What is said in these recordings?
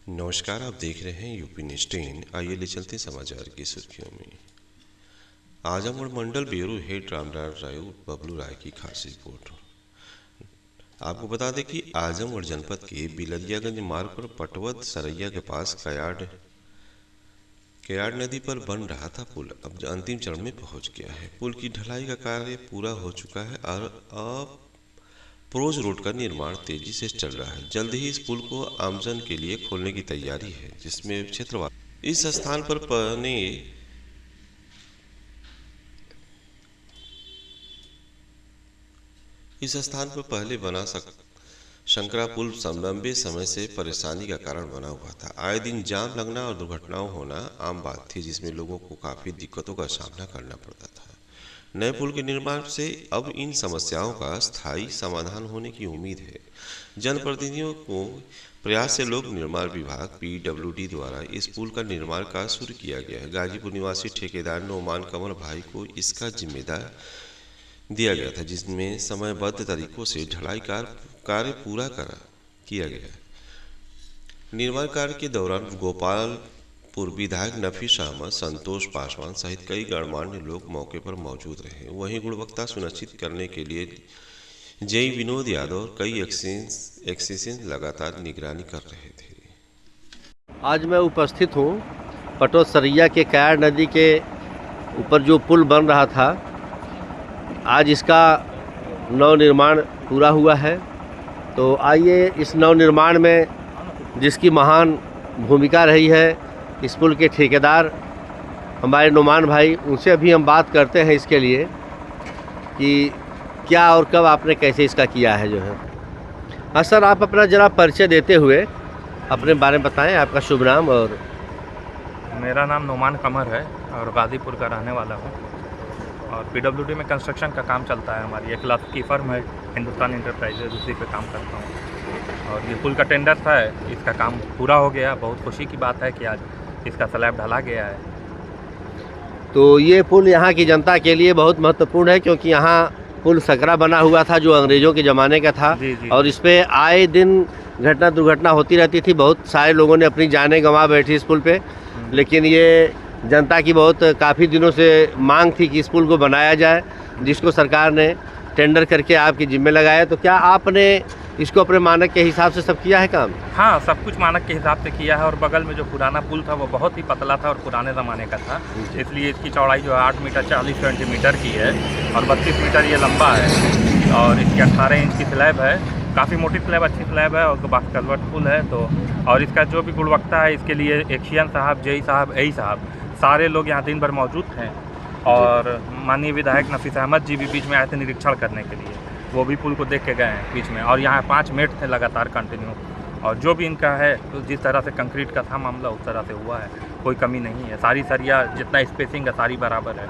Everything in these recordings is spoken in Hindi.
नमस्कार, आप देख रहे हैं यूपी न्यूज़ 10। आइए ले चलते हैं समाचार की सुर्खियों में। आजमगढ़ मंडल ब्यूरो हेड रामलाल राय बबलू राय की खास रिपोर्ट। आपको बता दें कि आजमगढ़ जनपद के बिलरियागंज मार्ग पर पटवद सरैया के पास कयाड़ नदी पर बन रहा था पुल अब अंतिम चरण में पहुंच गया है। पुल की ढलाई का कार्य पूरा हो चुका है और अब प्रोज रोड का निर्माण तेजी से चल रहा है। जल्द ही इस पुल को आमजन के लिए खोलने की तैयारी है, जिसमें क्षेत्रवासी इस स्थान पर पहले बना शंकरा पुल लंबे समय से परेशानी का कारण बना हुआ था। आए दिन जाम लगना और दुर्घटनाओं होना आम बात थी, जिसमें लोगों को काफी दिक्कतों का सामना करना पड़ता था। नए पुल के निर्माण से अब इन समस्याओं का स्थायी समाधान होने की उम्मीद है। जनप्रतिनिधियों को प्रयास से लोक निर्माण विभाग PWD द्वारा इस पुल का निर्माण कार्य शुरू किया गया है। गाजीपुर निवासी ठेकेदार नोमान कमर भाई को इसका जिम्मेदार दिया गया था, जिसमें समयबद्ध तरीकों से ढलाई कार्य पूरा किया गया। निर्माण कार्य के दौरान गोपालपुर विधायक नफीस अहमद, संतोष पासवान सहित कई गणमान्य लोग मौके पर मौजूद रहे। वहीं गुणवत्ता सुनिश्चित करने के लिए जेई विनोद यादव और कई एक्सीशन लगातार निगरानी कर रहे थे। आज मैं उपस्थित हूँ पटवद सरैया के कयाड़ नदी के ऊपर जो पुल बन रहा था, आज इसका नवनिर्माण पूरा हुआ है। तो आइए इस नवनिर्माण में जिसकी महान भूमिका रही है इस पुल के ठेकेदार हमारे नोमान भाई, उनसे अभी हम बात करते हैं इसके लिए कि क्या और कब आपने कैसे इसका किया है जो है। हाँ सर, आप अपना ज़रा परिचय देते हुए अपने बारे में बताएं, आपका शुभ नाम। और मेरा नाम नोमान कमर है और गाजीपुर का रहने वाला हूँ और PWD में कंस्ट्रक्शन का काम चलता है। हमारी एक लाख की फर्म है हिंदुस्तान इंटरप्राइजेज, उसी पे काम करता हूँ। और ये पुल का टेंडर था, इसका काम पूरा हो गया। बहुत खुशी की बात है कि आज इसका स्लैब ढला गया है। तो ये पुल यहाँ की जनता के लिए बहुत महत्वपूर्ण है, क्योंकि यहाँ पुल सकरा बना हुआ था जो अंग्रेज़ों के ज़माने का था। जी। और इस पर आए दिन दुर्घटना होती रहती थी। बहुत सारे लोगों ने अपनी जानें गंवा बैठी इस पुल पे, लेकिन ये जनता की बहुत काफ़ी दिनों से मांग थी कि इस पुल को बनाया जाए, जिसको सरकार ने टेंडर करके आपके जिम्मे लगाया। तो क्या आपने इसको अपने मानक के हिसाब से सब किया है काम? हाँ, सब कुछ मानक के हिसाब से किया है। और बगल में जो पुराना पुल था वो बहुत ही पतला था और पुराने ज़माने का था, इसलिए इसकी चौड़ाई जो है 8 मीटर 40 सेंटीमीटर की है और 32 मीटर ये लंबा है। और इसकी 18 इंच की स्लैब है, काफ़ी मोटी स्लैब, अच्छी स्लैब है और बाकी कलवर्ट पुल है। तो और इसका जो भी गुणवत्ता है, इसके लिए एक्शियन साहब, जेई साहब, एई साहब सारे लोग यहाँ दिन भर मौजूद हैं। और माननीय विधायक नफीस अहमद जी भी बीच में आए थे निरीक्षण करने के लिए, वो भी पुल को देख के गए हैं बीच में। और यहाँ 5 मेट थे लगातार कंटिन्यू। और जो भी इनका है, तो जिस तरह से कंक्रीट का था मामला उस तरह से हुआ है, कोई कमी नहीं है। सारी सरिया जितना स्पेसिंग है सारी बराबर है।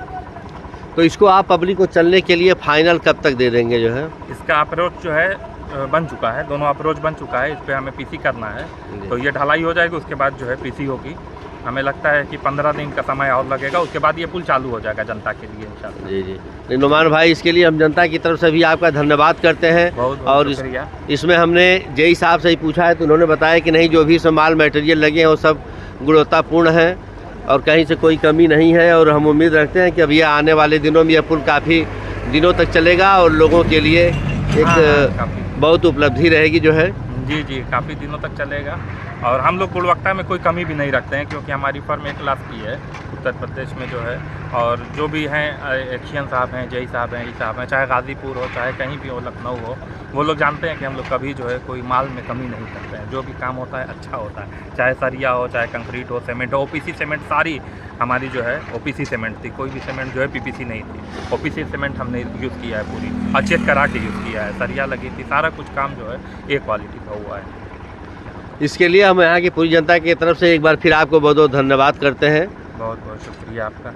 तो इसको आप पब्लिक को चलने के लिए फाइनल कब तक दे देंगे जो है? इसका अप्रोच जो है बन चुका है, दोनों अप्रोच बन चुका है। इस पर हमें PC करना है, तो ये ढलाई हो जाएगी, उसके बाद जो है PC होगी। हमें लगता है कि 15 दिन का समय और लगेगा, उसके बाद ये पुल चालू हो जाएगा जनता के लिए इंशाल्लाह। जी। नोमान भाई, इसके लिए हम जनता की तरफ से भी आपका धन्यवाद करते हैं। बहुत और शुक्रिया। इसमें हमने जेई साहब से ही पूछा है तो उन्होंने बताया कि नहीं, जो भी सब माल मटेरियल लगे हैं वो सब गुणवत्तापूर्ण है और कहीं से कोई कमी नहीं है। और हम उम्मीद रखते हैं कि अब ये आने वाले दिनों में यह पुल काफ़ी दिनों तक चलेगा और लोगों के लिए एक बहुत उपलब्धि रहेगी जो है। जी, काफ़ी दिनों तक चलेगा। और हम लोग गुणवत्ता में कोई कमी भी नहीं रखते हैं, क्योंकि हमारी फर्म 1 लाख की है उत्तर प्रदेश में जो है। और जो भी हैं, एक्शियन साहब हैं, जेई साहब हैं, ई साहब हैं, चाहे गाजीपुर हो चाहे कहीं भी हो, लखनऊ हो, वो लोग जानते हैं कि हम लोग कभी जो है कोई माल में कमी नहीं करते हैं। जो भी काम होता है अच्छा होता है, चाहे सरिया हो, चाहे कंक्रीट हो, सीमेंट हो, OPC सीमेंट सारी हमारी जो है OPC सीमेंट थी। कोई भी सीमेंट जो है PPC नहीं थी, OPC सीमेंट हमने यूज़ किया है पूरी, और चेक करा के यूज़ किया है। सरिया लगी थी, सारा कुछ काम जो है एक क्वालिटी का हुआ है। इसके लिए हम यहाँ की पूरी जनता की तरफ से एक बार फिर आपको बहुत बहुत धन्यवाद करते हैं। बहुत बहुत शुक्रिया आपका।